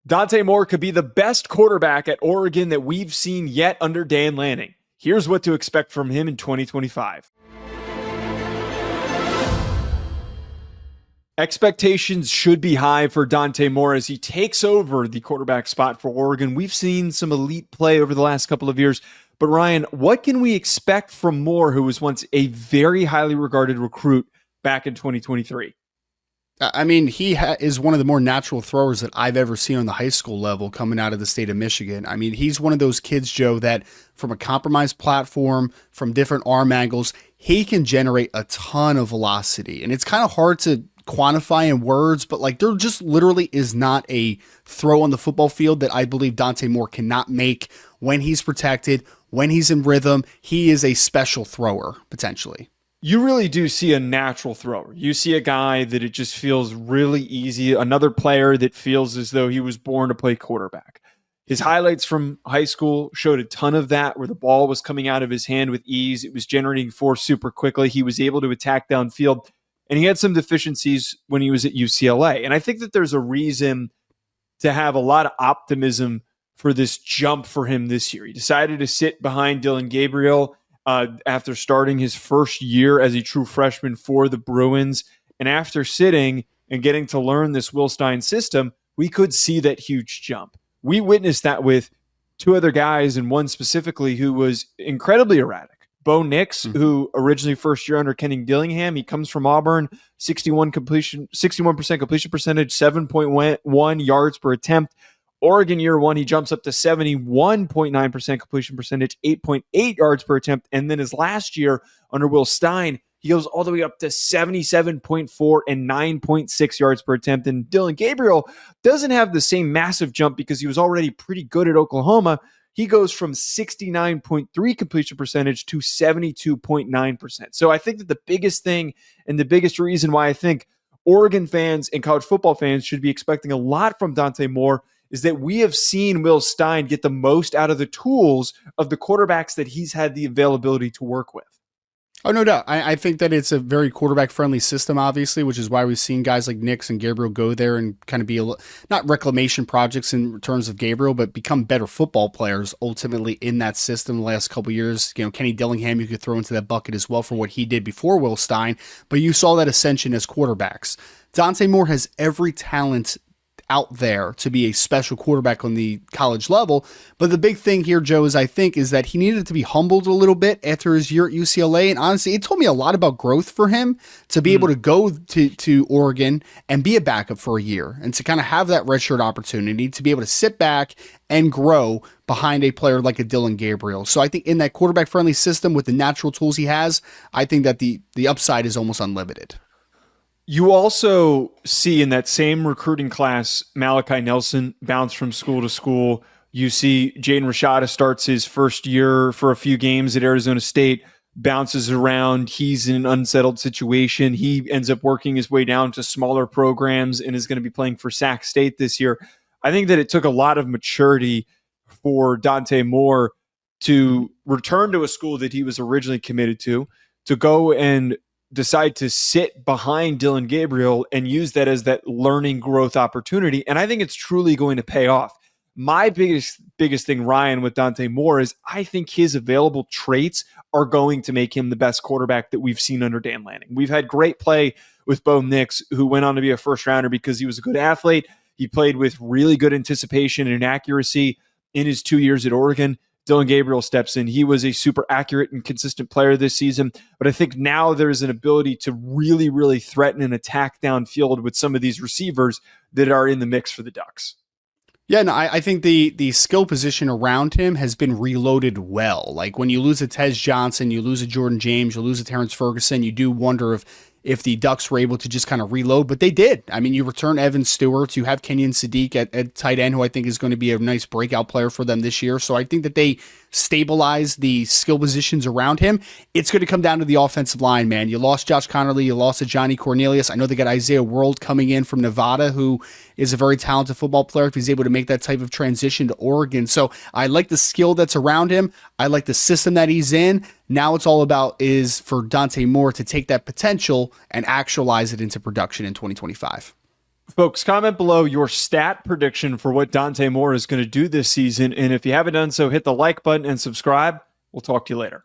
Dante Moore could be the best quarterback at Oregon that we've seen yet under Dan Lanning. Here's what to expect from him in 2025. Expectations should be high for Dante Moore as he takes over the quarterback spot for Oregon. We've seen some elite play over the last couple of years. But Ryan, what can we expect from Moore, who was once a very highly regarded recruit back in 2023? I mean, he is one of the more natural throwers that I've ever seen on the high school level coming out of the state of Michigan. I mean, he's one of those kids, Joe, that from a compromised platform, from different arm angles, he can generate a ton of velocity. And it's kind of hard to quantify in words, but like there just literally is not a throw on the football field that I believe Dante Moore cannot make when he's protected, when he's in rhythm. He is a special thrower, potentially. You really do see a natural thrower. You see a guy that it just feels really easy, another player that feels as though he was born to play quarterback. His highlights from high school showed a ton of that, where the ball was coming out of his hand with ease. It was generating force super quickly. He was able to attack downfield, and he had some deficiencies when he was at UCLA. And I think that there's a reason to have a lot of optimism for this jump for him this year. He decided to sit behind DeLeone Gabriel after starting his first year as a true freshman for the Bruins. And after sitting and getting to learn this Will Stein system, we could see that huge jump. We witnessed that with two other guys, and one specifically who was incredibly erratic. Bo Nix, who originally first year under Kenny Dillingham, he comes from Auburn, 61% completion percentage, 7.1 yards per attempt. Oregon year one, he jumps up to 71.9% completion percentage, 8.8 yards per attempt. And then his last year under Will Stein, he goes all the way up to 77.4 and 9.6 yards per attempt. And DeLeone Gabriel doesn't have the same massive jump because he was already pretty good at Oklahoma. He goes from 69.3 completion percentage to 72.9%. So I think that the biggest thing and the biggest reason why I think Oregon fans and college football fans should be expecting a lot from Dante Moore is that we have seen Will Stein get the most out of the tools of the quarterbacks that he's had the availability to work with. Oh, no doubt. I think that it's a very quarterback-friendly system, obviously, which is why we've seen guys like Nix and Gabriel go there and kind of be, not reclamation projects in terms of Gabriel, but become better football players ultimately in that system the last couple of years. You know, Kenny Dillingham, you could throw into that bucket as well for what he did before Will Stein, but you saw that ascension as quarterbacks. Dante Moore has every talent out there to be a special quarterback on the college level. But the big thing here, Joe, is that he needed to be humbled a little bit after his year at UCLA. And honestly, it told me a lot about growth for him to be able to go to Oregon and be a backup for a year and to kind of have that redshirt opportunity to be able to sit back and grow behind a player like a DeLeone Gabriel. So I think in that quarterback friendly system with the natural tools he has, I think that the upside is almost unlimited. You also see in that same recruiting class, Malachi Nelson bounce from school to school. You see Jaden Rashada starts his first year for a few games at Arizona State, bounces around. He's in an unsettled situation. He ends up working his way down to smaller programs and is going to be playing for Sac State this year. I think that it took a lot of maturity for Dante Moore to return to a school that he was originally committed to go and decide to sit behind DeLeone Gabriel and use that as that learning growth opportunity. And I think it's truly going to pay off. My biggest thing, Ryan, with Dante Moore is I think his available traits are going to make him the best quarterback that we've seen under Dan Lanning. We've had great play with Bo Nix, who went on to be a first rounder because he was a good athlete. He played with really good anticipation and accuracy in his 2 years at Oregon. DeLeone Gabriel steps in. He was a super accurate and consistent player this season, but I think now there's an ability to really, really threaten and attack downfield with some of these receivers that are in the mix for the Ducks. Yeah, no, I think the skill position around him has been reloaded well. Like when you lose a Tez Johnson, you lose a Jordan James, you lose a Terrence Ferguson, you do wonder if the Ducks were able to just kind of reload, but they did. I mean, you return Evan Stewart, you have Kenyon Sadiq at tight end, who I think is going to be a nice breakout player for them this year. So I think that they stabilize the skill positions around him. It's going to come down to the offensive line, man. You lost Josh Connerly, you lost a Johnny Cornelius. I know they got Isaiah World coming in from Nevada, who is a very talented football player if he's able to make that type of transition to Oregon. So I like the skill that's around him. I like the system that he's in. Now it's all about is for Dante Moore to take that potential and actualize it into production in 2025. Folks, comment below your stat prediction for what Dante Moore is going to do this season. And if you haven't done so, hit the like button and subscribe. We'll talk to you later.